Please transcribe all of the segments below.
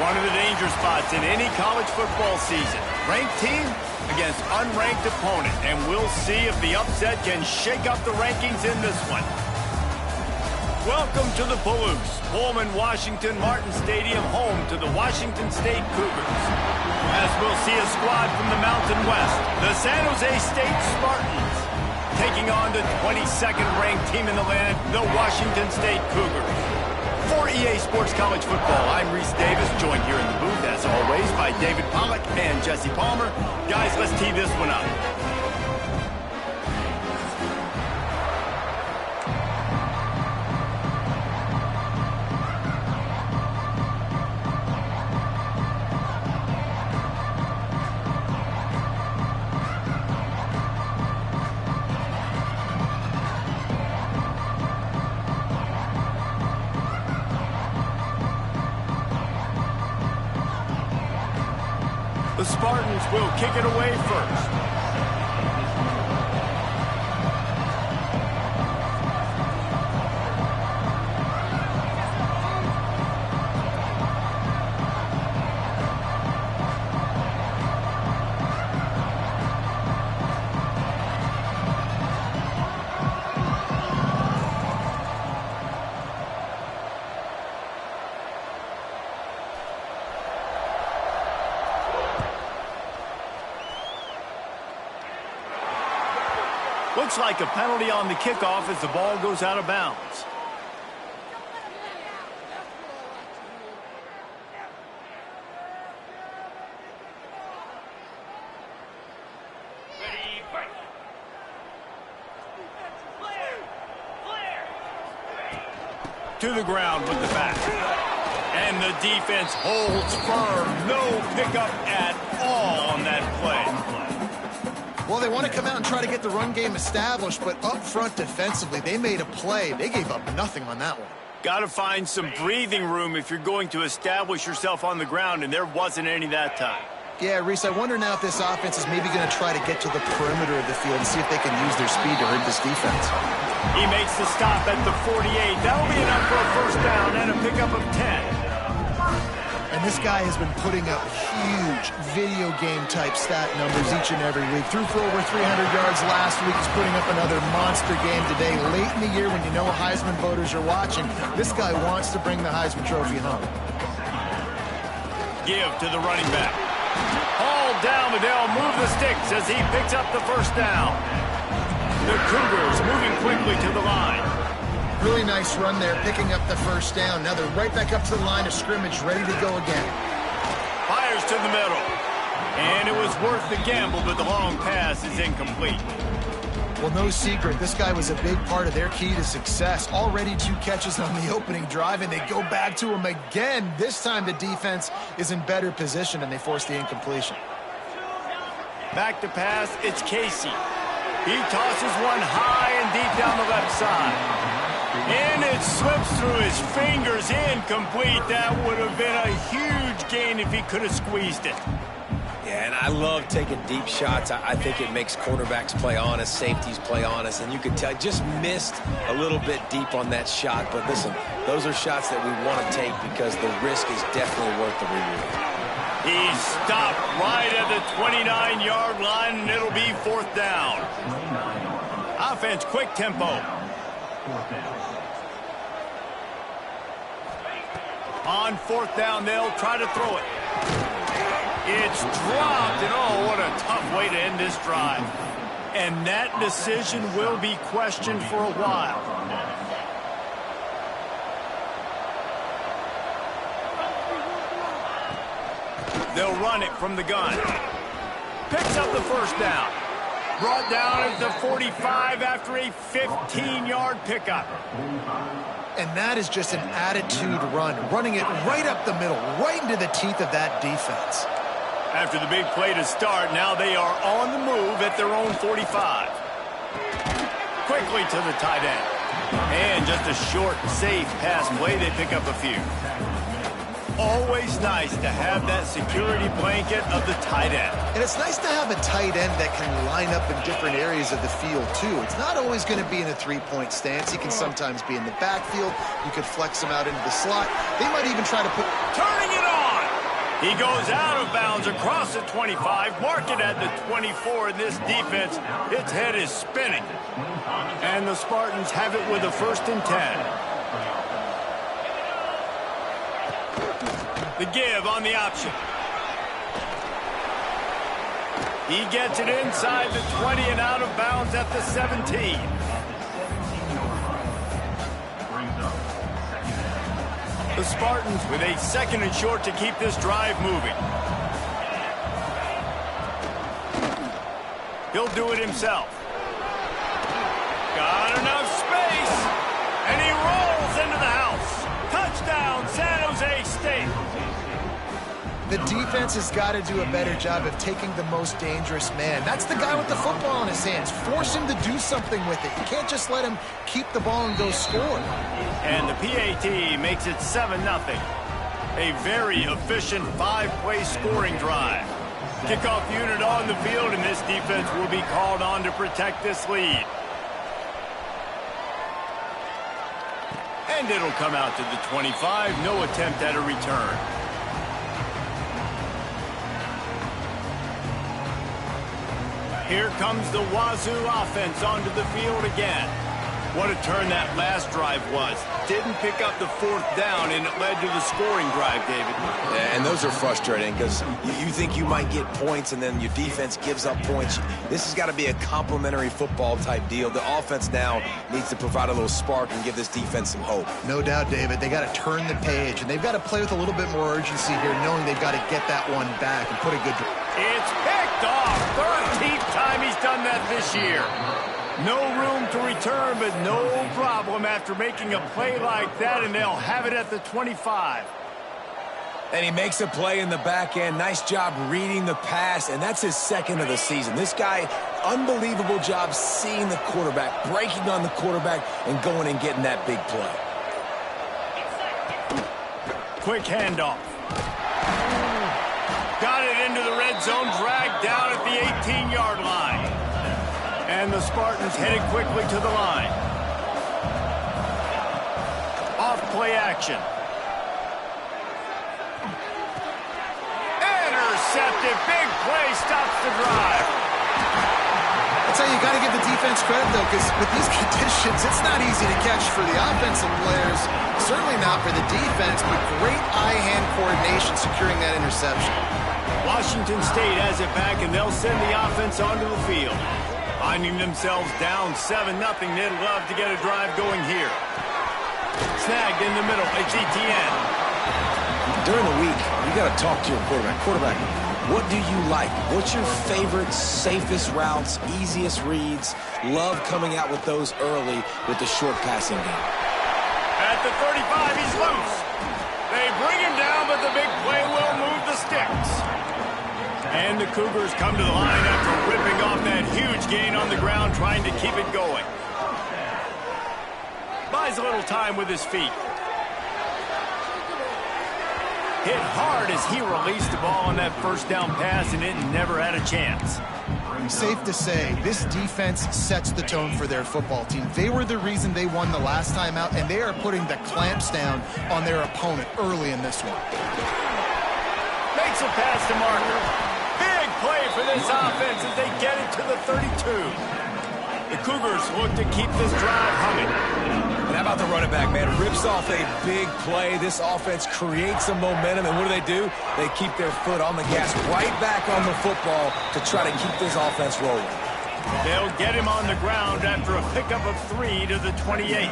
One of the danger spots in any college football season. Ranked team against unranked opponent. And we'll see if the upset can shake up the rankings in this one. Welcome to the Palouse, Pullman, Washington, Martin Stadium, home to the Washington State Cougars. As we'll see a squad from the Mountain West, the San Jose State Spartans, taking on the 22nd ranked team in the land, the Washington State Cougars. For EA Sports College Football, I'm Reese Davis, joined here in the booth, as always, by David Pollack and Jesse Palmer. Guys, let's tee this one up. The Spartans will kick it away first. Looks like a penalty on the kickoff as the ball goes out of bounds. To the ground with the back. And the defense holds firm. No pickup at all on that play. Well, they want to come out and try to get the run game established, but up front defensively, they made a play. They gave up nothing on that one. Got to find some breathing room if you're going to establish yourself on the ground, and there wasn't any that time. Yeah, Reese, I wonder now if this offense is maybe going to try to get to the perimeter of the field and see if they can use their speed to hurt this defense. He makes the stop at the 48. That'll be enough for a first down and a pickup of 10. And this guy has been putting up huge video game-type stat numbers each and every week. Threw for over 300 yards last week. He's putting up another monster game today. Late in the year when you know Heisman voters are watching, this guy wants to bring the Heisman Trophy home. Give to the running back. Hauled down, but they'll move the sticks as he picks up the first down. The Cougars moving quickly to the line. Really nice run there, picking up the first down. Now they're right back up to the line of scrimmage, ready to go again. Fires to the middle. And it was worth the gamble, but the long pass is incomplete. Well, no secret, this guy was a big part of their key to success. Already 2 catches on the opening drive, and they go back to him again. This time the defense is in better position, and they force the incompletion. Back to pass, it's Casey. He tosses one high and deep down the left side. And it slips through his fingers, incomplete. That would have been a huge gain if he could have squeezed it. Yeah, and I love taking deep shots. I think it makes quarterbacks play honest, safeties play honest, and you could tell just missed a little bit deep on that shot. But listen, those are shots that we want to take because the risk is definitely worth the reward. He stopped right at the 29-yard line, and it'll be fourth down. Offense, quick tempo. On fourth down, they'll try to throw it. It's dropped, and oh, what a tough way to end this drive. And that decision will be questioned for a while. They'll run it from the gun. Picks up the first down. Brought down at the 45 after a 15-yard pickup. And that is just an attitude run, running it right up the middle, right into the teeth of that defense. After the big play to start, now they are on the move at their own 45. Quickly to the tight end. And just a short, safe pass play, they pick up a few. Always nice to have that security blanket of the tight end. And it's nice to have a tight end that can line up in different areas of the field, too. It's not always going to be in a three-point stance. He can sometimes be in the backfield. You could flex him out into the slot. They might even try to put... Turning it on! He goes out of bounds across the 25, mark it at the 24, and this defense, its head is spinning. And the Spartans have it with a 1st and 10. The give on the option. He gets it inside the 20 and out of bounds at the 17. The Spartans with a 2nd and short to keep this drive moving. He'll do it himself. Got enough space, and he rolls into the house. Touchdown, San Jose State. The defense has got to do a better job of taking the most dangerous man. That's the guy with the football in his hands. Force him to do something with it. You can't just let him keep the ball and go score. And the PAT makes it 7-0. A very efficient 5-play scoring drive. Kickoff unit on the field, and this defense will be called on to protect this lead. And it'll come out to the 25. No attempt at a return. Here comes the Wazoo offense onto the field again. What a turn that last drive was. Didn't pick up the 4th down, and it led to the scoring drive, David. Yeah, and those are frustrating because you think you might get points, and then your defense gives up points. This has got to be a complimentary football type deal. The offense now needs to provide a little spark and give this defense some hope. No doubt, David. They got to turn the page, and they've got to play with a little bit more urgency here, knowing they've got to get that one back and put a good... It's picked off. 13th time he's done that this year. No room to return, but no problem after making a play like that, and they'll have it at the 25. And he makes a play in the back end. Nice job reading the pass, and that's his 2nd of the season. This guy, unbelievable job seeing the quarterback, breaking on the quarterback, and going and getting that big play. Quick handoff. Got it into the red zone, dragged down at the 18-yard line. And the Spartans headed quickly to the line. Off play action. Intercepted. Big play stops the drive. I'll tell you, you got to give the defense credit, though, because with these conditions, it's not easy to catch for the offensive players. Certainly not for the defense, but great eye-hand coordination securing that interception. Washington State has it back, and they'll send the offense onto the field. Finding themselves down 7-0, they'd love to get a drive going here. Snagged in the middle, it's Etienne. During the week, you got to talk to your quarterback. Quarterback, what do you like? What's your favorite, safest routes, easiest reads? Love coming out with those early with the short passing game. At the 35, he's loose. They bring him down, but the big play will move the sticks. And the Cougars come to the line after ripping off that huge gain on the ground, trying to keep it going. Buys a little time with his feet. Hit hard as he released the ball on that 1st down pass, and it never had a chance. Safe to say, this defense sets the tone for their football team. They were the reason they won the last time out, and they are putting the clamps down on their opponent early in this one. Makes a pass to Marker. Big play for this offense as they get it to the 32. The Cougars look to keep this drive humming. And how about the running back, man? Rips off a big play. This offense creates some momentum, and what do? They keep their foot on the gas, right back on the football to try to keep this offense rolling. They'll get him on the ground after a pickup of 3 to the 28.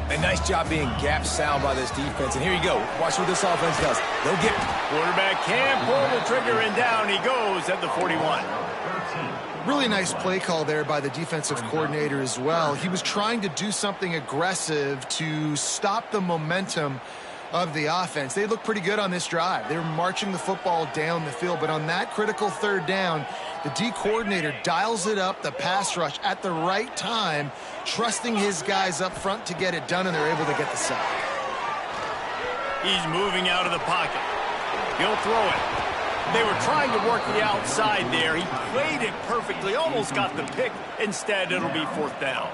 A nice job being gap sound by this defense. And here you go. Watch what this offense does. They'll get it. Quarterback can't pull the trigger, and down he goes at the 41. Really nice play call there by the defensive coordinator as well. He was trying to do something aggressive to stop the momentum of the offense. They looked pretty good on this drive. They were marching the football down the field, but on that critical 3rd down, the D coordinator dials it up, the pass rush at the right time, trusting his guys up front to get it done, and they're able to get the sack. He's moving out of the pocket. He'll throw it. They were trying to work the outside there. He played it perfectly, almost got the pick. Instead, it'll be 4th down.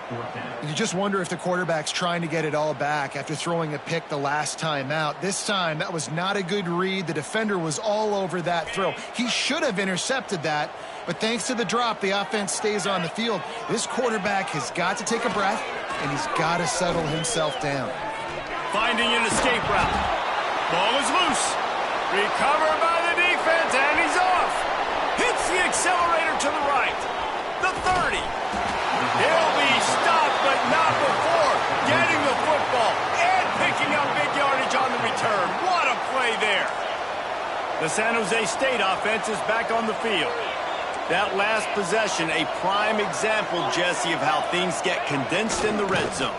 You just wonder if the quarterback's trying to get it all back after throwing a pick the last time out. This time, that was not a good read. The defender was all over that throw. He should have intercepted that, but thanks to the drop, the offense stays on the field. This quarterback has got to take a breath, and he's got to settle himself down. Finding an escape route. Ball is loose. Recovered by the defense, and he's off. Hits the accelerator to the right. The 30. He'll be stopped, but not before getting the football and picking up big yardage on the return. What a play there. The San Jose State offense is back on the field. That last possession, a prime example, Jesse, of how things get condensed in the red zone.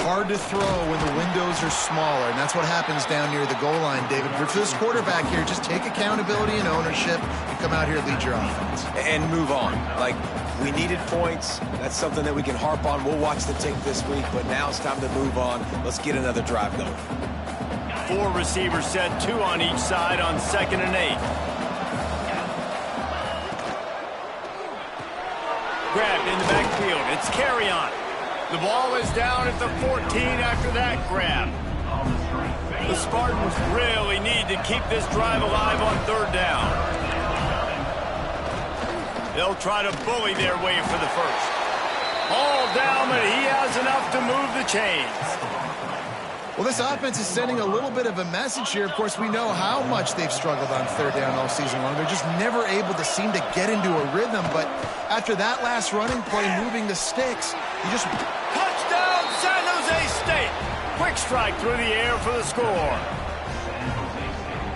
Hard to throw when the windows are smaller, and that's what happens down near the goal line, David. But for this quarterback here, just take accountability and ownership and come out here and lead your offense. And move on. Like, we needed points. That's something that we can harp on. We'll watch the tape this week, but now it's time to move on. Let's get another drive going. 4 receivers set, 2 on each side on 2nd and 8. Grabbed in the backfield. It's Carrion. The ball is down at the 14 after that grab. The Spartans really need to keep this drive alive on 3rd down. They'll try to bully their way for the first. All down, but he has enough to move the chains. Well, this offense is sending a little bit of a message here. Of course, we know how much they've struggled on 3rd down all season long. They're just never able to seem to get into a rhythm. But after that last running play, moving the sticks, you just... Touchdown, San Jose State! Quick strike through the air for the score.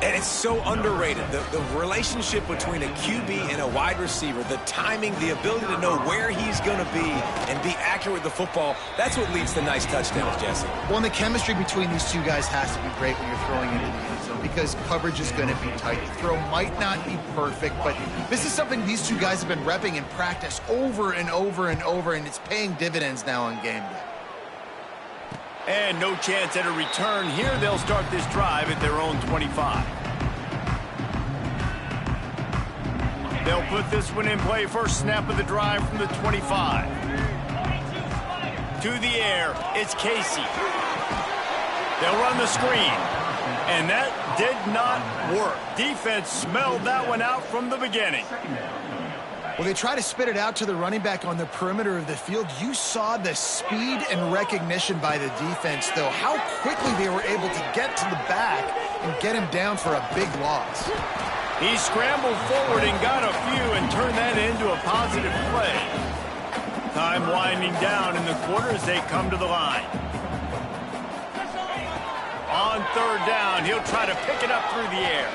And it's so underrated. The relationship between a QB and a wide receiver, the timing, the ability to know where he's going to be and be accurate with the football, that's what leads to nice touchdowns, Jesse. Well, and the chemistry between these two guys has to be great when you're throwing into the end zone because coverage is going to be tight. The throw might not be perfect, but this is something these two guys have been repping in practice over and over and over, and it's paying dividends now on game day. And no chance at a return here. They'll start this drive at their own 25. They'll put this one in play. First snap of the drive from the 25. To the air, it's Casey. They'll run the screen. And that did not work. Defense smelled that one out from the beginning. Well, they try to spit it out to the running back on the perimeter of the field. You saw the speed and recognition by the defense, though. How quickly they were able to get to the back and get him down for a big loss. He scrambled forward and got a few and turned that into a positive play. Time winding down in the quarter as they come to the line. On 3rd down, he'll try to pick it up through the air.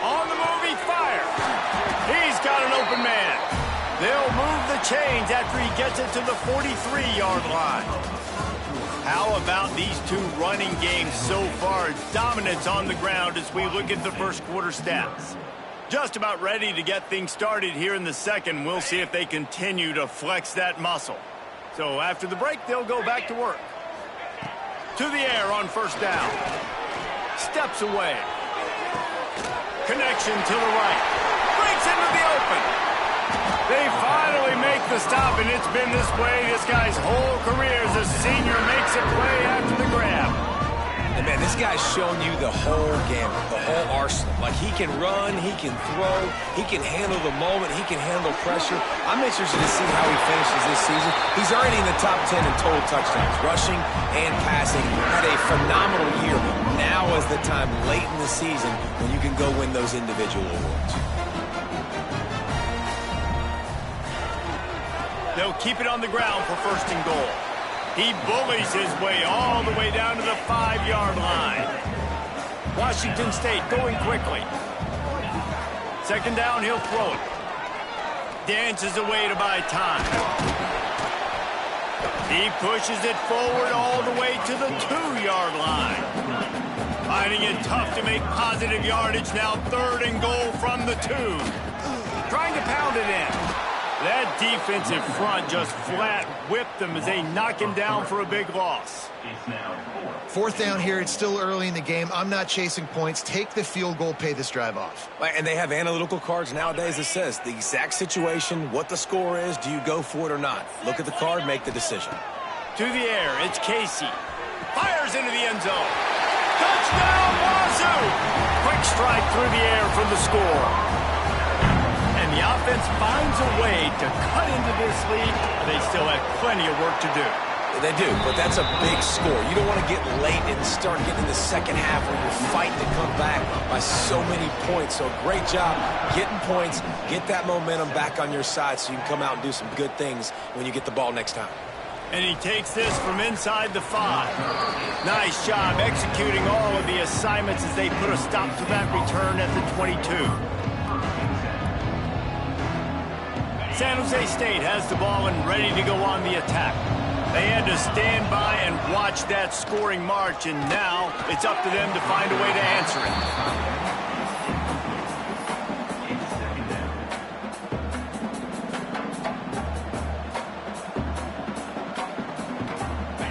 On the move, he fires. He's got an open man. They'll move the chains after he gets it to the 43-yard line. How about these two running games so far? Dominance on the ground as we look at the first quarter stats. Just about ready to get things started here in the second. We'll see if they continue to flex that muscle. So after the break, they'll go back to work. To the air on 1st down. Steps away. Connection to the right. Breaks into the open. They finally make the stop, and it's been this way this guy's whole career as a senior makes a play after the grab. And, man, this guy's shown you the whole gamut, the whole arsenal. Like, he can run, he can throw, he can handle the moment, he can handle pressure. I'm interested to see how he finishes this season. He's already in the top 10 in total touchdowns, rushing and passing. Had a phenomenal year. Now is the time late in the season when you can go win those individual awards. They'll keep it on the ground for 1st and goal. He bullies his way all the way down to the 5-yard line. Washington State going quickly. 2nd down, he'll throw it. Dances away to buy time. He pushes it forward all the way to the 2-yard line. Finding it tough to make positive yardage. Now 3rd and goal from the 2. Trying to pound it in. That defensive front just flat whipped them as they knock him down for a big loss. Fourth down here. It's still early in the game. I'm not chasing points. Take the field goal, pay this drive off. And they have analytical cards nowadays that says the exact situation, what the score is, do you go for it or not? Look at the card, make the decision. To the air, it's Casey. Fires into the end zone. Touchdown, Wazoo! Quick strike through the air for the score. And the offense finds a way to cut into this lead. They still have plenty of work to do. They do, but that's a big score. You don't want to get late and start getting in the second half where you're fighting to come back by so many points. So great job getting points, get that momentum back on your side so you can come out and do some good things when you get the ball next time. And he takes this from inside the 5. Nice job executing all of the assignments as they put a stop to that return at the 22. San Jose State has the ball and ready to go on the attack. They had to stand by and watch that scoring march, and now it's up to them to find a way to answer it.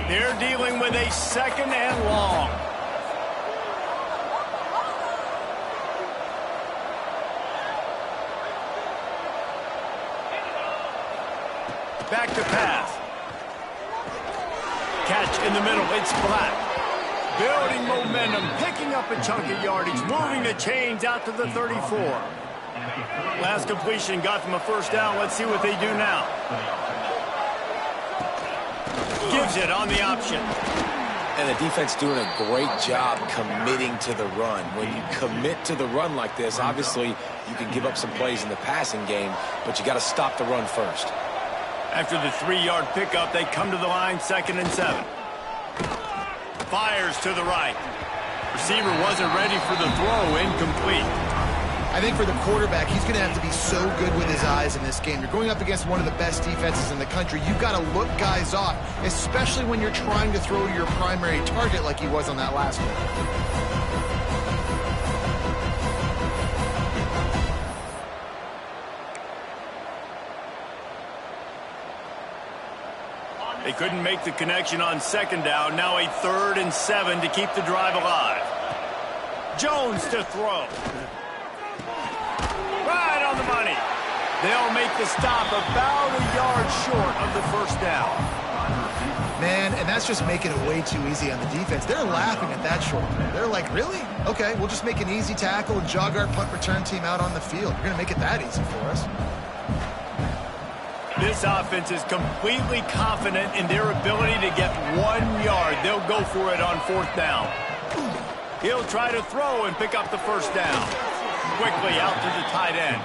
They're dealing with a second and long. Back to pass. Catch in the middle, it's Black. Building momentum, picking up a chunk of yardage, moving the chains out to the 34. Last completion got them a first down. Let's see what they do now. Gives it on the option. And the defense doing a great job committing to the run. When you commit to the run like this, obviously you can give up some plays in the passing game, but you got to stop the run first. After the 3-yard pickup, they come to the line, 2nd and 7. Fires to the right. Receiver wasn't ready for the throw, incomplete. I think for the quarterback, he's going to have to be so good with his eyes in this game. You're going up against one of the best defenses in the country. You've got to look guys off, especially when you're trying to throw to your primary target like he was on that last one. They couldn't make the connection on 2nd down. Now a 3rd and 7 to keep the drive alive. Jones to throw. Right on the money. They'll make the stop about a yard short of the first down. Man, and that's just making it way too easy on the defense. They're laughing at that short play. They're like, really? Okay, we'll just make an easy tackle and jog our punt return team out on the field. You're going to make it that easy for us. This offense is completely confident in their ability to get 1 yard. They'll go for it on 4th down. He'll try to throw and pick up the first down. Quickly out to the tight end.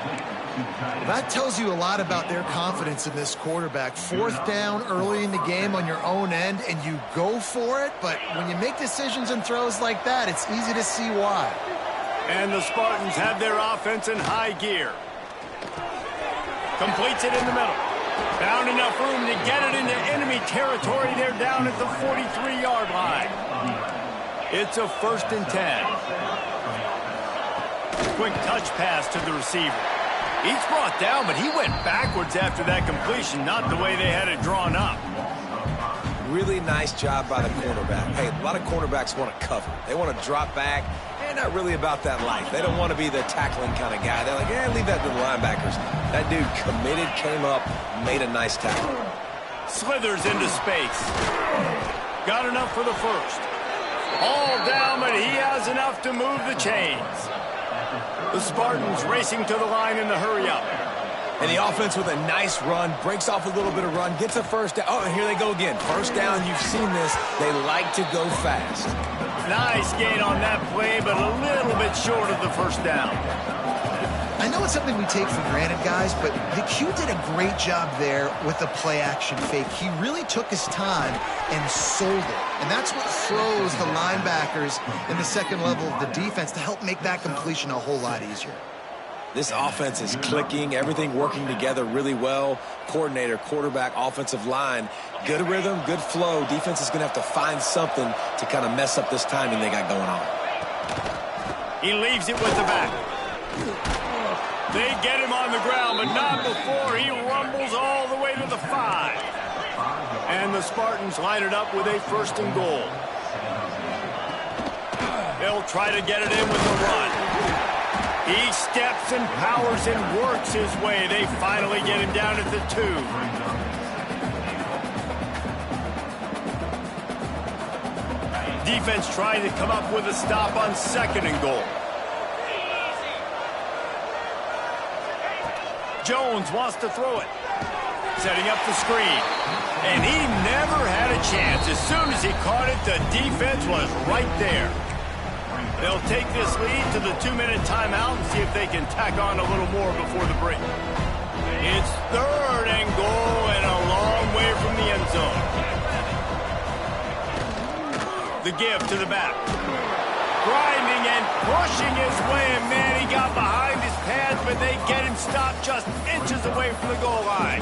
Well, that tells you a lot about their confidence in this quarterback. 4th down early in the game on your own end, and you go for it. But when you make decisions and throws like that, it's easy to see why. And the Spartans have their offense in high gear. Completes it in the middle. Found enough room to get it into enemy territory. They're down at the 43-yard line. It's a 1st and 10. Quick touch pass to the receiver. He's brought down, but he went backwards after that completion, not the way they had it drawn up. Really nice job by the cornerback. Hey, a lot of cornerbacks want to cover. They want to drop back. They're not really about that life. They don't want to be the tackling kind of guy. They're like, leave that to the linebackers. That dude committed, came up, made a nice tackle. Slithers into space. Got enough for the first. All down, but he has enough to move the chains. The Spartans racing to the line in the hurry-up. And the offense with a nice run, breaks off a little bit of run, gets a first down. Oh, and here they go again. First down, you've seen this. They like to go fast. Nice gain on that play, but a little bit short of the first down. I know it's something we take for granted, guys, but the Q did a great job there with the play-action fake. He really took his time and sold it. And that's what throws the linebackers in the second level of the defense to help make that completion a whole lot easier. This offense is clicking, everything working together really well. Coordinator, quarterback, offensive line, good rhythm, good flow. Defense is going to have to find something to kind of mess up this timing they got going on. He leaves it with the back. They get him on the ground, but not before he rumbles way to the 5. And the Spartans line it up with a 1st and goal. They'll try to get it in with the run. He steps and powers and works his way. They finally get him down at the 2. Defense trying to come up with a stop on 2nd and goal. Jones wants to throw it. Setting up the screen. And he never had a chance. As soon as he caught it, the defense was right there. They'll take this lead to the 2-minute timeout and see if they can tack on a little more before the break. It's 3rd and goal and a long way from the end zone. The give to the back. Grinding and pushing his way, and man, he got behind his pads, but they get him stopped just inches away from the goal line.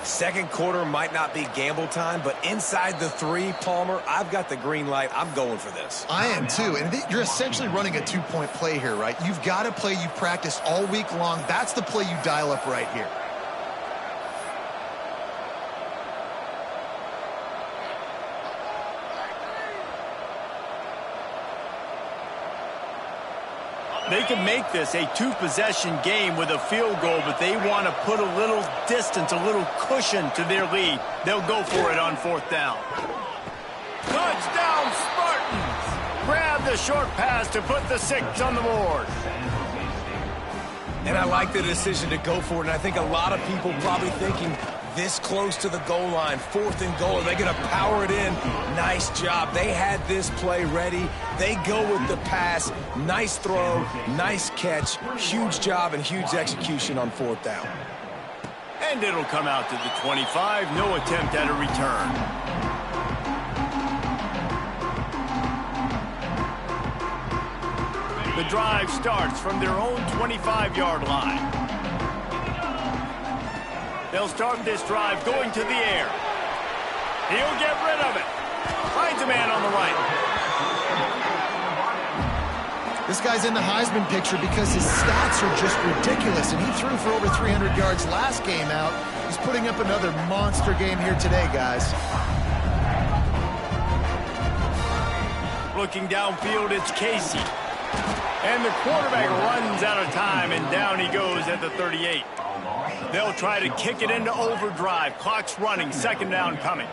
2nd quarter might not be gamble time, but inside the 3, Palmer, I've got the green light. I'm going for this. I am too, and you're essentially running a 2-point play here, right? You've got a play you practice all week long. That's the play you dial up right here. They can make this a 2-possession game with a field goal, but they want to put a little distance, a little cushion to their lead. They'll go for it on 4th down. Touchdown, Spartans! Grab the short pass to put the 6 on the board. And I like the decision to go for it, and I think a lot of people probably thinking this close to the goal line, 4th and goal. Are they going to power it in? Nice job. They had this play ready. They go with the pass. Nice throw, nice catch. Huge job and huge execution on 4th down. And it'll come out to the 25. No attempt at a return. The drive starts from their own 25-yard line. They'll start this drive going to the air. He'll get rid of it. Finds a man on the right. This guy's in the Heisman picture because his stats are just ridiculous, and he threw for over 300 yards last game out. He's putting up another monster game here today, guys. Looking downfield, it's Casey. And the quarterback runs out of time, and down he goes at the 38. They'll try to kick it into overdrive. Clock's running. 2nd down coming.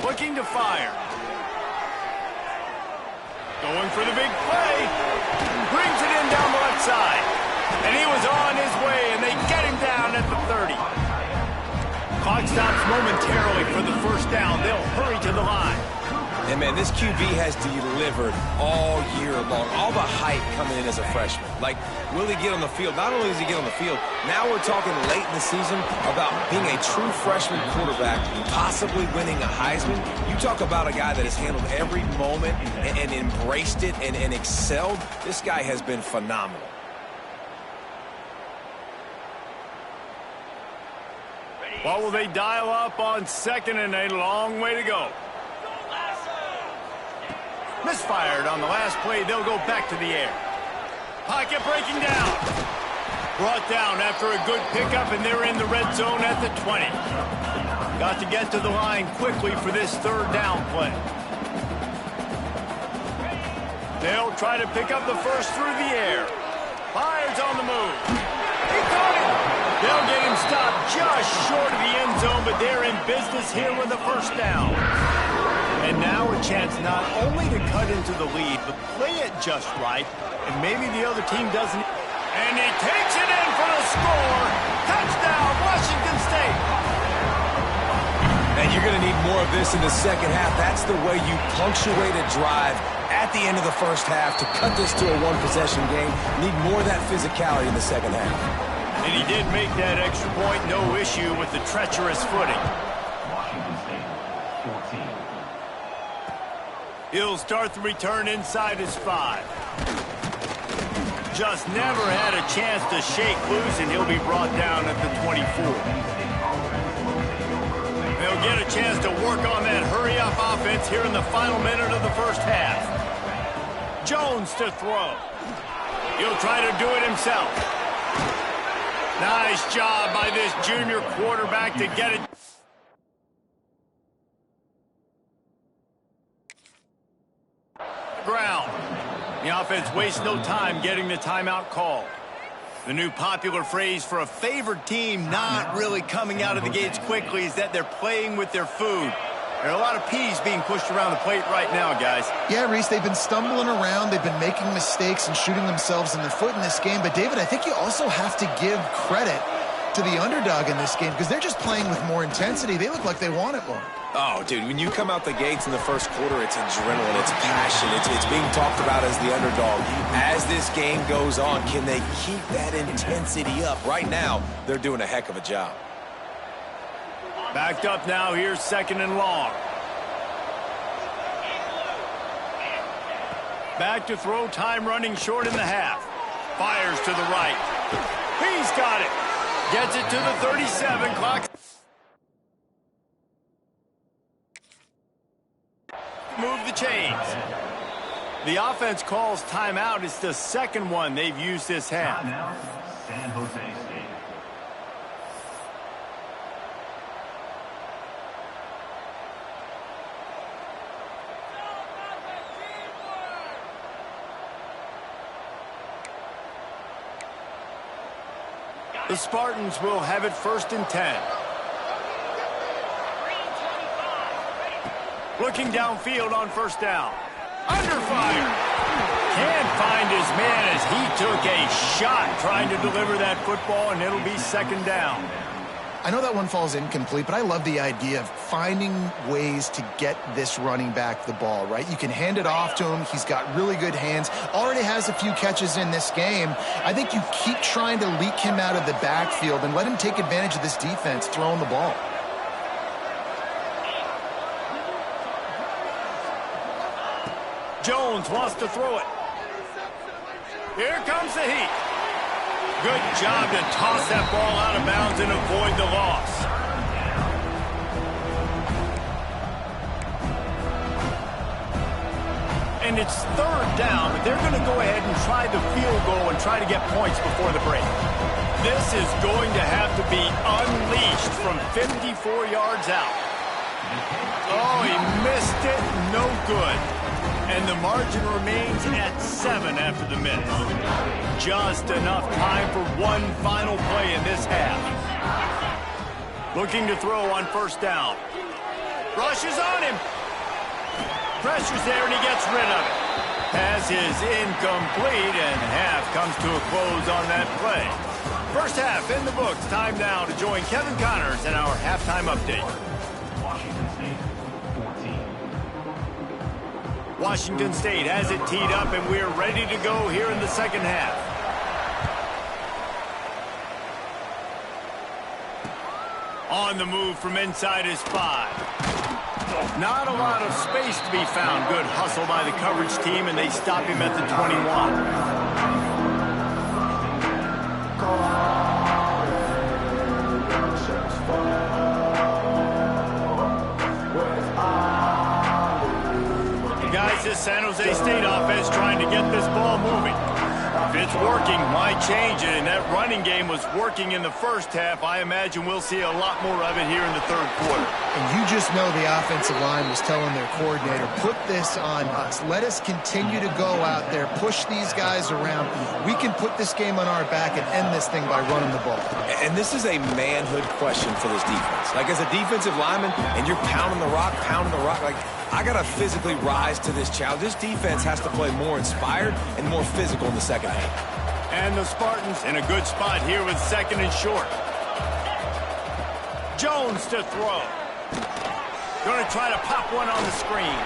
Looking to fire. Going for the big play. Brings it in down the left side. And he was on his way, and they get him down at the 30. Clock stops momentarily for the 1st down. They'll hurry to the line. And, man, this QB has delivered all year long. All the hype coming in as a freshman. Like, will he get on the field? Not only does he get on the field, now we're talking late in the season about being a true freshman quarterback, possibly winning a Heisman. You talk about a guy that has handled every moment and embraced it and excelled. This guy has been phenomenal. What will they dial up on 2nd and a long way to go? Misfired on the last play. They'll go back to the air. Pocket breaking down. Brought down after a good pickup, and they're in the red zone at the 20. Got to get to the line quickly for this 3rd down play. They'll try to pick up the 1st through the air. Fires on the move. He caught it. They'll get him stopped just short of the end zone, but they're in business here with the 1st down. And now a chance not only to cut into the lead, but play it just right, and maybe the other team doesn't. And he takes it in for the score. Touchdown, Washington State. And you're going to need more of this in the 2nd half. That's the way you punctuate a drive at the end of the 1st half to cut this to a 1-possession game. Need more of that physicality in the 2nd half. And he did make that extra point, no issue with the treacherous footing. He'll start the return inside his 5. Just never had a chance to shake loose, and he'll be brought down at the 24. They'll get a chance to work on that hurry-up offense here in the final minute of the 1st half. Jones to throw. He'll try to do it himself. Nice job by this junior quarterback to get it. Ground. The offense wastes no time getting the timeout call. The new popular phrase for a favored team not really coming out of the gates quickly is that they're playing with their food. There are a lot of peas being pushed around the plate right now, guys. Yeah, Reese, they've been stumbling around. They've been making mistakes and shooting themselves in the foot in this game. But, David, I think you also have to give credit to the underdog in this game because they're just playing with more intensity. They look like they want it more. Oh, dude, when you come out the gates in the first quarter, it's adrenaline, it's passion, it's being talked about as the underdog. As this game goes on, can they keep that intensity up? Right now, they're doing a heck of a job. Backed up now, here's 2nd and long. Back to throw, time running short in the half. Fires to the right. He's got it. Gets it to the 37, clock. Move the chains. The offense calls timeout. It's the second one they've used this half. San Jose State. The Spartans will have it 1st and 10. Looking downfield on 1st down. Under fire. Can't find his man as he took a shot trying to deliver that football, and it'll be 2nd down. I know that one falls incomplete, but I love the idea of finding ways to get this running back the ball, right? You can hand it off to him. He's got really good hands. Already has a few catches in this game. I think you keep trying to leak him out of the backfield and let him take advantage of this defense throwing the ball. Jones wants to throw it. Here comes the heat. Good job to toss that ball out of bounds and avoid the loss. And it's 3rd down, but they're going to go ahead and try the field goal and try to get points before the break. This is going to have to be unleashed from 54 yards out. Oh, he missed it. No good. And the margin remains at 7 after the miss. Just enough time for one final play in this half. Looking to throw on 1st down. Rushes on him. Pressure's there and he gets rid of it. Pass is incomplete and half comes to a close on that play. 1st half in the books. Time now to join Kevin Connors in our halftime update. Washington State has it teed up, and we're ready to go here in the 2nd half. On the move from inside his 5. Not a lot of space to be found. Good hustle by the coverage team, and they stop him at the 21. This San Jose State offense trying to get this ball moving. If it's working, why change it? And that running game was working in the 1st half. I imagine we'll see a lot more of it here in the 3rd quarter. And you just know the offensive line was telling their coordinator, put this on us. Let us continue to go out there, push these guys around. We can put this game on our back and end this thing by running the ball. And this is a manhood question for this defense. Like, as a defensive lineman, and you're pounding the rock, like, I got to physically rise to this challenge. This defense has to play more inspired and more physical in the 2nd half. And the Spartans in a good spot here with 2nd and short. Jones to throw. Going to try to pop one on the screen.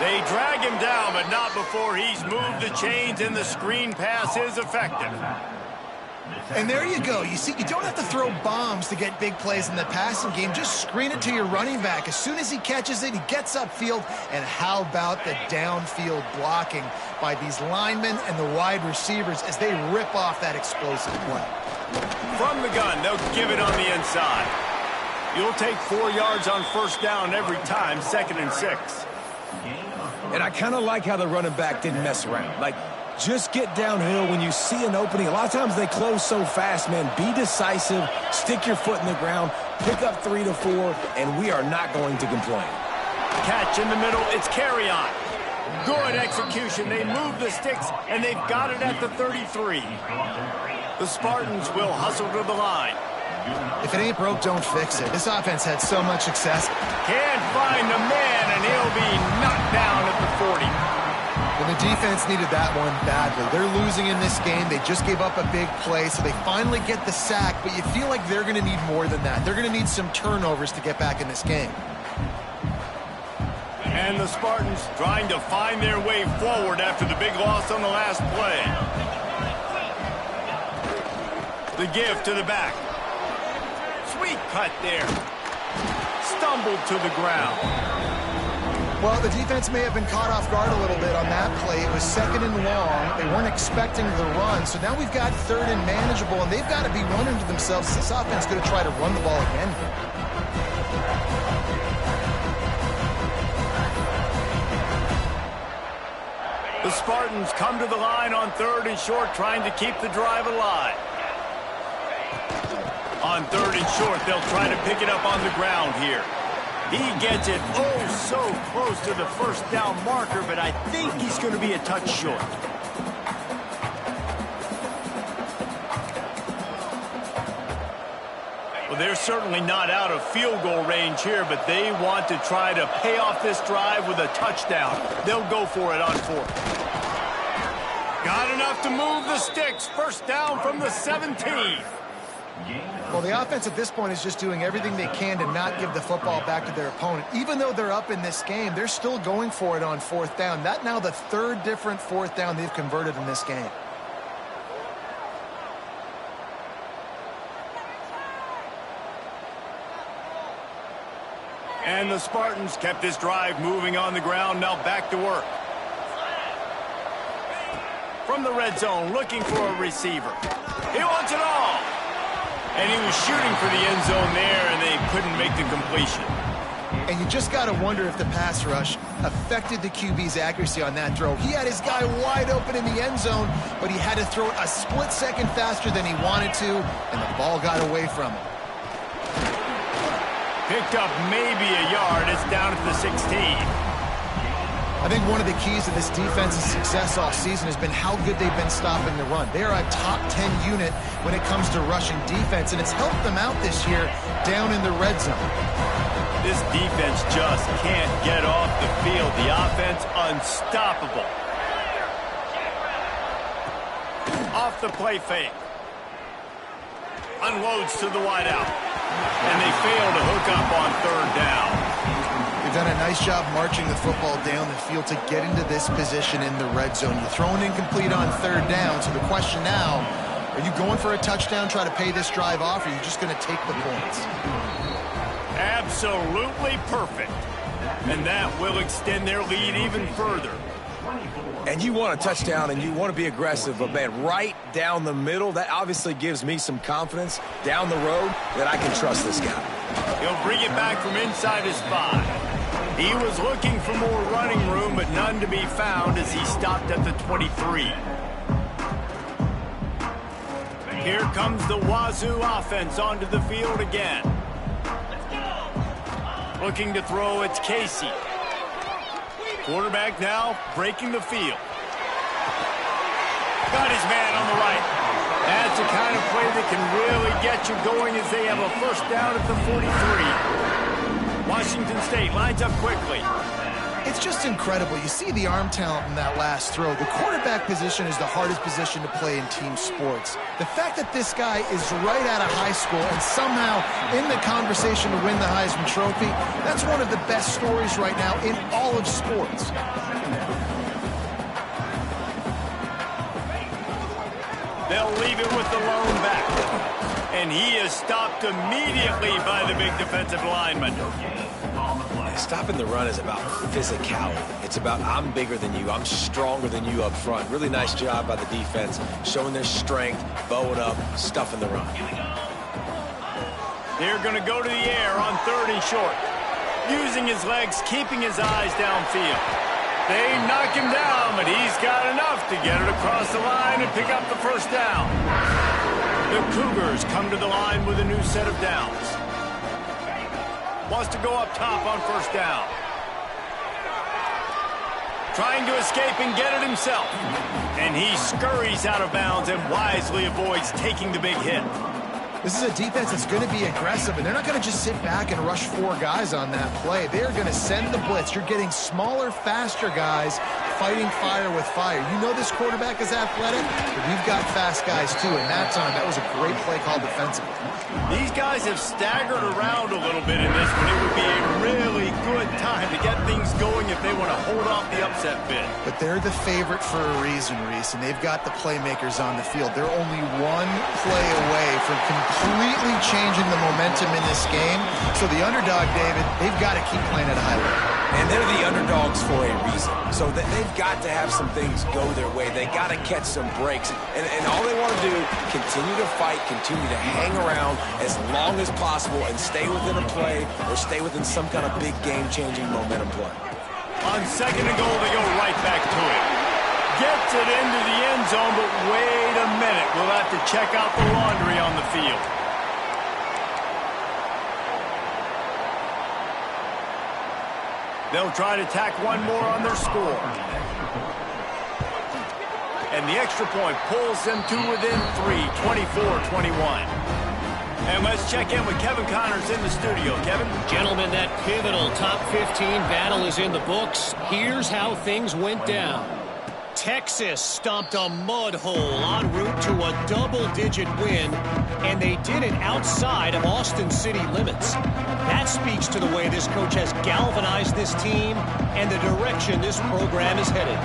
They drag him down, but not before he's moved the chains, and the screen pass is effective. And there you go. You see, you don't have to throw bombs to get big plays in the passing game. Just screen it to your running back. As soon as he catches it, he gets upfield. And how about the downfield blocking by these linemen and the wide receivers as they rip off that explosive play? From the gun, they'll give it on the inside. You'll take 4 yards on 1st down every time, 2nd and 6. And I kind of like how the running back didn't mess around. Like, Just get downhill when you see an opening. A lot of times they close so fast, man. Be decisive, stick your foot in the ground, pick up 3 to 4, and we are not going to complain. Catch in the middle, it's carry on. Good execution. They move the sticks, and they've got it at the 33. The Spartans will hustle to the line. If it ain't broke, don't fix it. This offense had so much success. Can't find the man, and he'll be knocked down at the 40. And the defense needed that one badly. They're losing in this game. They just gave up a big play, so they finally get the sack, but you feel like they're going to need more than that. They're going to need some turnovers to get back in this game. And the Spartans trying to find their way forward after the big loss on the last play. The give to the back. Sweet cut there. Stumbled to the ground. Well, the defense may have been caught off guard a little bit on that play. It was 2nd and long. They weren't expecting the run. So now we've got 3rd and manageable, and they've got to be wondering to themselves, is this offense going to try to run the ball again? The Spartans come to the line on 3rd and short, trying to keep the drive alive. On 3rd and short, they'll try to pick it up on the ground here. He gets it so close to the first down marker, but I think he's going to be a touch short. Well, they're certainly not out of field goal range here, but they want to try to pay off this drive with a touchdown. They'll go for it on 4th. Got enough to move the sticks. First down from the 17. Well, the offense at this point is just doing everything they can to not give the football back to their opponent. Even though they're up in this game, they're still going for it on 4th down. That now the 3rd different 4th down they've converted in this game. And the Spartans kept this drive moving on the ground. Now back to work. From the red zone, looking for a receiver. He wants it all. And he was shooting for the end zone there, and they couldn't make the completion. And you just got to wonder if the pass rush affected the QB's accuracy on that throw. He had his guy wide open in the end zone, but he had to throw it a split second faster than he wanted to, and the ball got away from him. Picked up maybe a yard. It's down at the 16. I think one of the keys to this defense's success all season has been how good they've been stopping the run. They are a top 10 unit when it comes to rushing defense, and it's helped them out this year down in the red zone. This defense just can't get off the field. The offense unstoppable. Off the play fake. Unloads to the wideout. And they fail to hook up on 3rd down. They've done a nice job marching the football down the field to get into this position in the red zone. You're throwing incomplete on 3rd down, so the question now, are you going for a touchdown, try to pay this drive off, or are you just going to take the points? Absolutely perfect. And that will extend their lead even further. And you want a touchdown, and you want to be aggressive, but, man, right down the middle, that obviously gives me some confidence down the road that I can trust this guy. He'll bring it back from inside his 5. He was looking for more running room, but none to be found as he stopped at the 23. Here comes the Wazoo offense onto the field again. Looking to throw, it's Casey. Quarterback now breaking the field. Got his man on the right. That's the kind of play that can really get you going as they have a first down at the 43. Washington State lines up quickly. It's just incredible. You see the arm talent in that last throw. The quarterback position is the hardest position to play in team sports. The fact that this guy is right out of high school and somehow in the conversation to win the Heisman Trophy, that's one of the best stories right now in all of sports. They'll leave it with the lone back. And he is stopped immediately by the big defensive lineman. Stopping the run is about physicality. It's about I'm bigger than you. I'm stronger than you up front. Really nice job by the defense, showing their strength, bowing up, stuffing the run. They're going to go to the air on 3rd and short. Using his legs, keeping his eyes downfield. They knock him down, but he's got enough to get it across the line and pick up the first down. The Cougars come to the line with a new set of downs. Wants to go up top on first down. Trying to escape and get it himself. And he scurries out of bounds and wisely avoids taking the big hit. This is a defense that's going to be aggressive, and they're not going to just sit back and rush 4 guys on that play. They're going to send the blitz. You're getting smaller, faster guys fighting fire with fire. You know this quarterback is athletic, but we've got fast guys too, and that time, that was a great play call defensively. These guys have staggered around a little bit in this one. It would be a really good time to get things going if they want to hold off the upset bid. But they're the favorite for a reason, Reese, and they've got the playmakers on the field. They're only one play away from completely changing the momentum in this game. So the underdog, David, they've got to keep playing at a high level. And they're the underdogs for a reason. So they've got to have some things go their way. They got to catch some breaks. And all they want to do, continue to fight, continue to hang around as long as possible and stay within a play or stay within some kind of big game-changing momentum play. On second and goal, they go right back to it. Gets it into the end zone, but wait a minute. We'll have to check out the laundry on the field. They'll try to tack one more on their score. And the extra point pulls them to within 3, 24-21. And let's check in with Kevin Connors in the studio. Kevin? Gentlemen, that pivotal top 15 battle is in the books. Here's how things went down. Texas stomped a mud hole en route to a double-digit win, and they did it outside of Austin city limits. That speaks to the way this coach has galvanized this team and the direction this program is headed.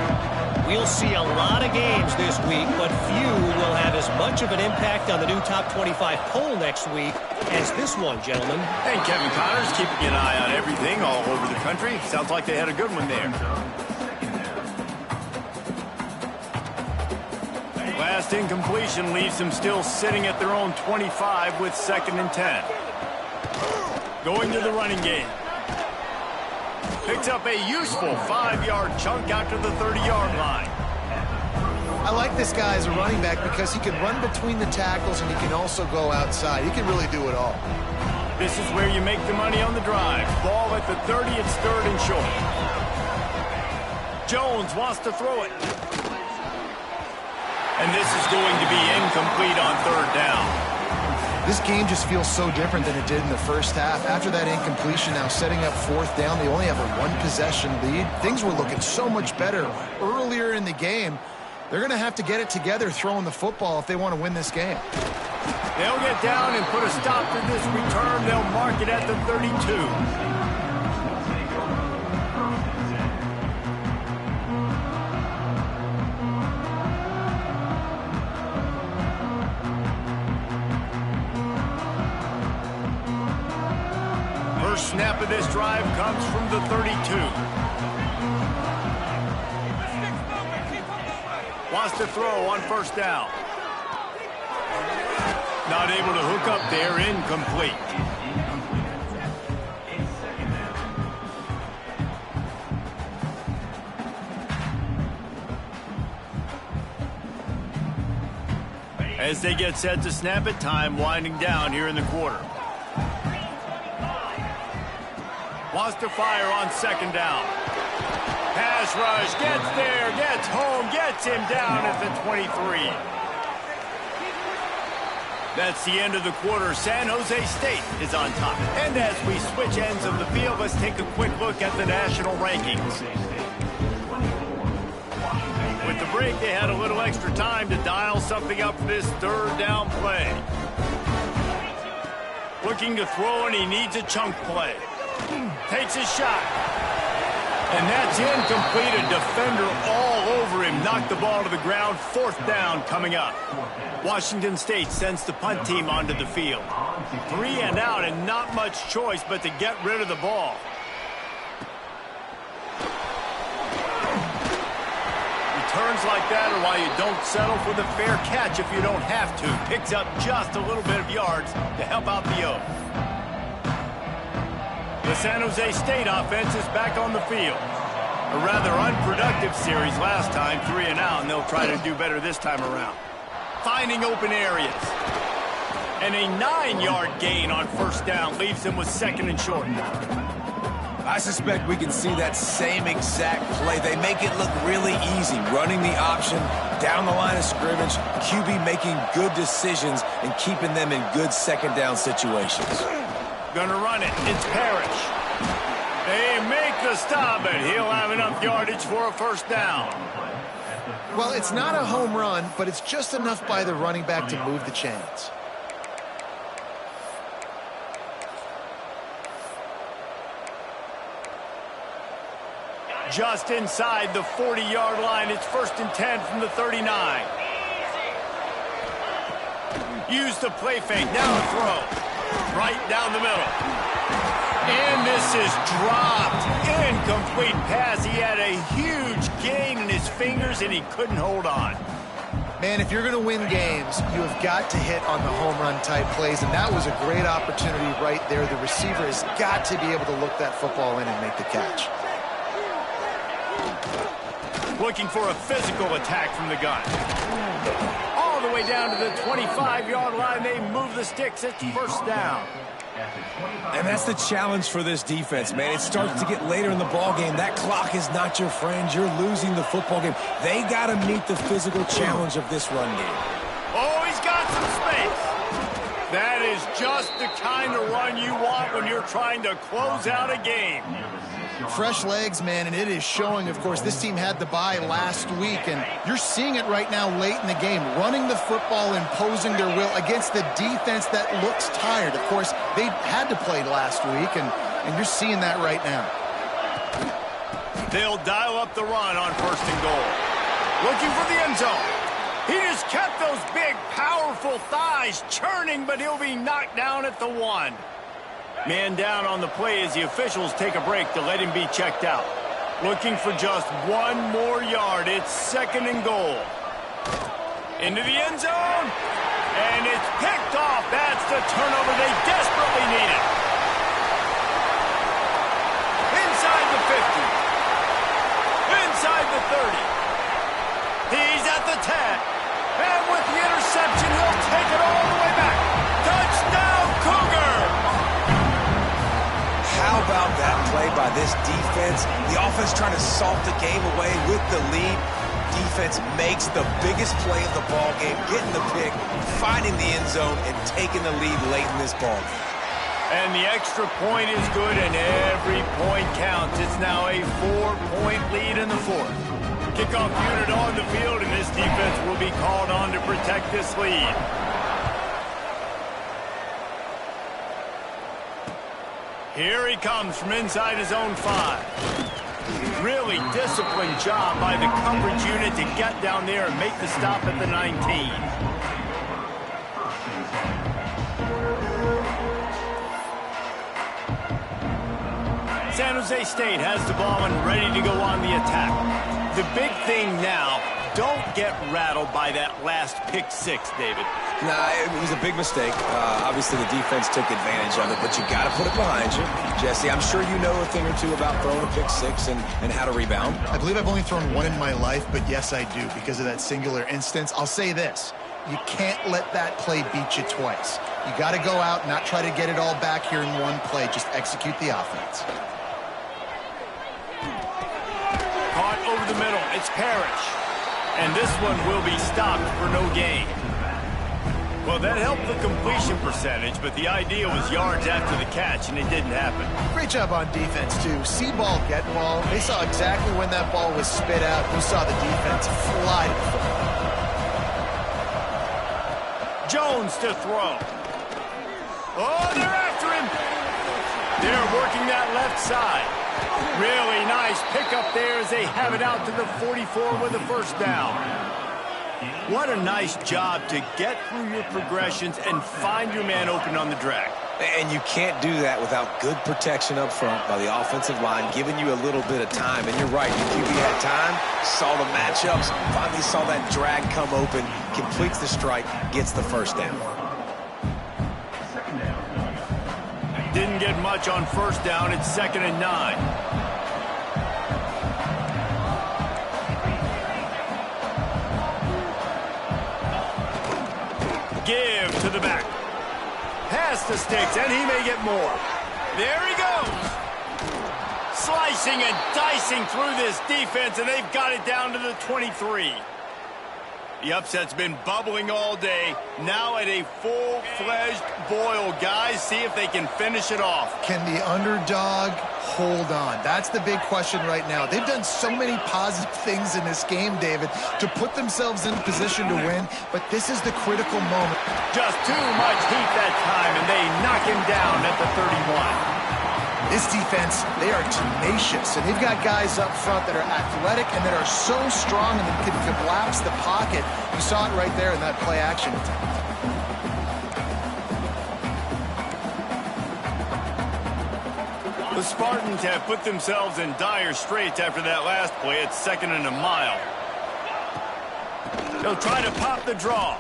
We'll see a lot of games this week, but few will have as much of an impact on the new top 25 poll next week as this one, gentlemen. And Kevin Connors keeping an eye on everything all over the country. Sounds like they had a good one there. Last incompletion leaves them still sitting at their own 25 with 2nd and 10. Going to the running game. Picks up a useful 5-yard chunk out to the 30-yard line. I like this guy as a running back because he can run between the tackles and he can also go outside. He can really do it all. This is where you make the money on the drive. Ball at the 30, it's 3rd and short. Jones wants to throw it. And this is going to be incomplete on 3rd down. This game just feels so different than it did in the first half. After that incompletion, now setting up 4th down, they only have a 1-possession lead. Things were looking so much better earlier in the game. They're going to have to get it together throwing the football if they want to win this game. They'll get down and put a stop to this return. They'll mark it at the 32. First snap of this drive comes from the 32. Wants to throw on 1st down. Not able to hook up there, incomplete. As they get set to snap it, time winding down here in the quarter. Wants to fire on 2nd down. Pass rush, gets there, gets home, gets him down at the 23. That's the end of the quarter. San Jose State is on top. And as we switch ends of the field, let's take a quick look at the national rankings. With the break, they had a little extra time to dial something up for this 3rd down play. Looking to throw, and he needs a chunk play. Takes a shot. And that's incomplete. A defender all over him. Knocked the ball to the ground. 4th down coming up. Washington State sends the punt team onto the field. 3 and out, and not much choice but to get rid of the ball. Returns like that are why you don't settle for the fair catch if you don't have to. Picks up just a little bit of yards to help out the Oak. The San Jose State offense is back on the field. A rather unproductive series last time, 3 and out, and they'll try to do better this time around. Finding open areas. And a 9-yard gain on first down leaves them with 2nd and short. I suspect we can see that same exact play. They make it look really easy, running the option down the line of scrimmage, QB making good decisions and keeping them in good 2nd down situations. Gonna run it. It's Parrish. They make the stop, but he'll have enough yardage for a first down. Well, it's not a home run, but it's just enough by the running back to move the chains. Just inside the 40-yard line. It's 1st and 10 from the 39. Use the play fake. Now a throw. Right down the middle. And this is dropped. Incomplete pass. He had a huge gain in his fingers, and he couldn't hold on. Man, if you're going to win games, you have got to hit on the home run type plays, and that was a great opportunity right there. The receiver has got to be able to look that football in and make the catch. Looking for a physical attack from the gun. All the way down to the 25-yard line. They move the sticks. It's first down. And that's the challenge for this defense, man. It starts to get later in the ball game. That clock is not your friend. You're losing the football game. They got to meet the physical challenge of this run game. Oh, he's got some space. That is just the kind of run you want when you're trying to close out a game. Fresh legs, man, and it is showing. Of course, this team had the bye last week, and you're seeing it right now late in the game, running the football, imposing their will against the defense that looks tired. Of course, they had to play last week, and you're seeing that right now. They'll dial up the run on 1st and goal. Looking for the end zone. He just kept those big, powerful thighs churning, but he'll be knocked down at the 1. Man down on the play as the officials take a break to let him be checked out. Looking for just 1 more yard. It's 2nd and goal. Into the end zone. And it's picked off. That's the turnover they desperately needed. Inside the 50. Inside the 30. He's at the 10. And with the interception, he'll take it all the way back. Touchdown, Cougar! How about that play by this defense? The offense trying to salt the game away with the lead. Defense makes the biggest play of the ball game, getting the pick, finding the end zone, and taking the lead late in this ball game. And the extra point is good, and every point counts. It's now a 4-point lead in the 4th. Kickoff unit on the field, and this defense will be called on to protect this lead. Here he comes from inside his own 5. Really disciplined job by the coverage unit to get down there and make the stop at the 19. San Jose State has the ball and ready to go on the attack. The big thing now, don't get rattled by that last pick 6, David. Nah, it was a big mistake. Obviously, the defense took advantage of it, but you got to put it behind you. Jesse, I'm sure you know a thing or two about throwing a pick 6 and how to rebound. I believe I've only thrown 1 in my life, but yes, I do because of that singular instance. I'll say this. You can't let that play beat you twice. You got to go out, not try to get it all back here in one play. Just execute the offense. Caught over the middle. It's Parrish. And this one will be stopped for no gain. Well, that helped the completion percentage, but the idea was yards after the catch, and it didn't happen. Great job on defense, too. See ball, get ball. They saw exactly when that ball was spit out. You saw the defense fly to the football. Jones to throw. Oh, they're after him. They're working that left side. Really nice pickup there as they have it out to the 44 with a first down. What a nice job to get through your progressions and find your man open on the drag. And you can't do that without good protection up front by the offensive line, giving you a little bit of time. And you're right, your QB had time, saw the matchups, finally saw that drag come open, completes the strike, gets the first down. Didn't get much on first down. It's 2nd and 9. give to the back. Pass to Sticks, and he may get more. There he goes. Slicing and dicing through this defense, and they've got it down to the 23. The upset's been bubbling all day. Now at a full-fledged boil. Guys, see if they can finish it off. Can the underdog hold on? That's the big question right now. They've done so many positive things in this game, David, to put themselves in position to win, but this is the critical moment. Just too much heat that time, and they knock him down at the 31. This defense, they are tenacious, and they've got guys up front that are athletic and that are so strong and that can collapse the pocket. You saw it right there in that play action. The Spartans have put themselves in dire straits after that last play. It's 2nd and a mile. They'll try to pop the draw.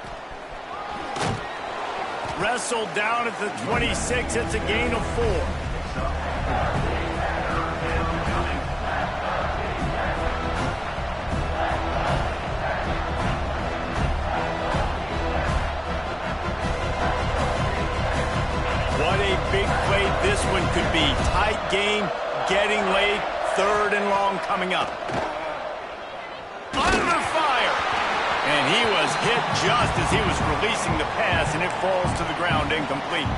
Wrestled down at the 26. It's a gain of 4. What a big play this one could be. Tight game, getting late, 3rd and long coming up. Under fire! And he was hit just as he was releasing the pass, and it falls to the ground incomplete.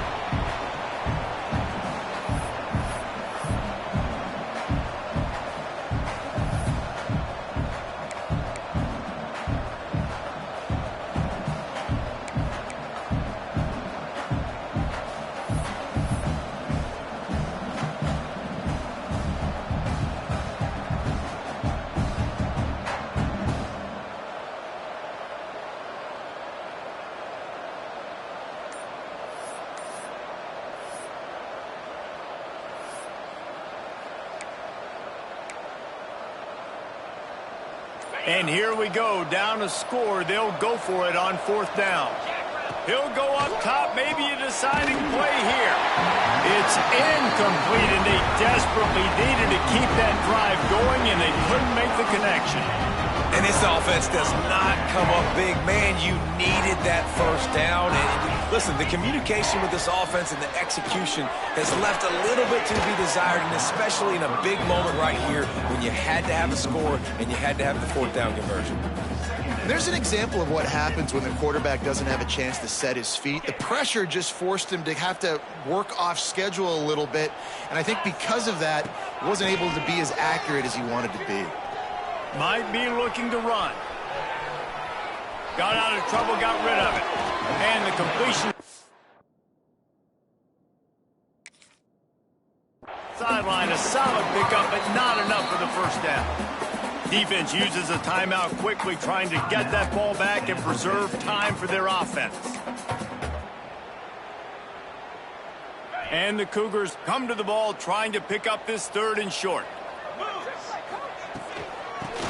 And here we go, down a score. They'll go for it on 4th down. He'll go up top, maybe a deciding play here. It's incomplete, and they desperately needed to keep that drive going, and they couldn't make the connection. And this offense does not come up big. Man, you needed that 1st down. And listen, the communication with this offense and the execution has left a little bit to be desired, and especially in a big moment right here when you had to have a score and you had to have the 4th down conversion. There's an example of what happens when the quarterback doesn't have a chance to set his feet. The pressure just forced him to have to work off schedule a little bit, and I think because of that, he wasn't able to be as accurate as he wanted to be. Might be looking to run. Got out of trouble, got rid of it. And the completion. Sideline, a solid pickup, but not enough for the 1st down. Defense uses a timeout quickly, trying to get that ball back and preserve time for their offense. And the Cougars come to the ball, trying to pick up this 3rd and short.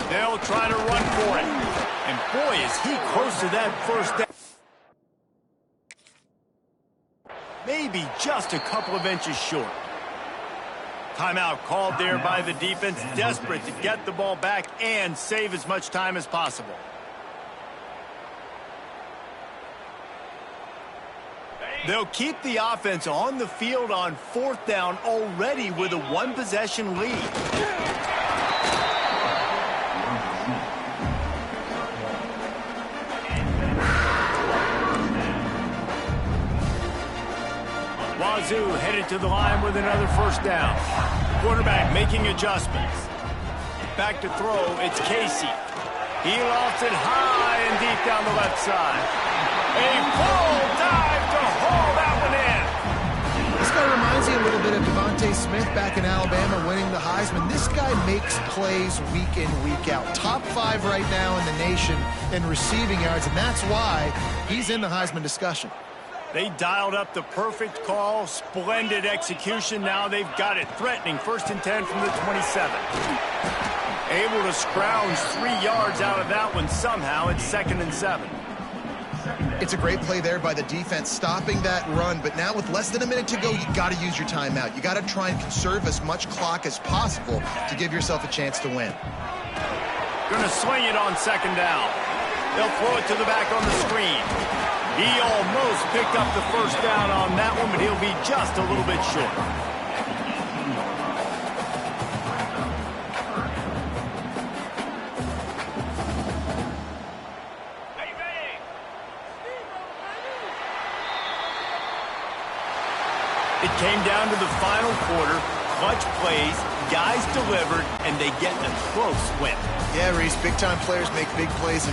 They'll try to run for it. And boy, is he close to that 1st down. Maybe just a couple of inches short. Timeout called there by the defense, desperate to get the ball back and save as much time as possible. They'll keep the offense on the field on 4th down already with a 1-possession lead. Wazoo headed to the line with another 1st down. Quarterback making adjustments. Back to throw, it's Casey. He lofts it high and deep down the left side. A full dive to haul that one in. This guy reminds me a little bit of Devontae Smith back in Alabama winning the Heisman. This guy makes plays week in, week out. Top 5 right now in the nation in receiving yards, and that's why he's in the Heisman discussion. They dialed up the perfect call, splendid execution. Now they've got it threatening. 1st and 10 from the 27. Able to scrounge 3 yards out of that one somehow. It's 2nd and 7. It's a great play there by the defense, stopping that run. But now with less than a minute to go, you got to use your timeout. You got to try and conserve as much clock as possible to give yourself a chance to win. Going to swing it on 2nd down. They'll throw it to the back on the screen. He almost picked up the first down on that one, but he'll be just a little bit short. It came down to the final quarter. Clutch plays, guys delivered, and they get a close win. Yeah, Reese, big-time players make big plays in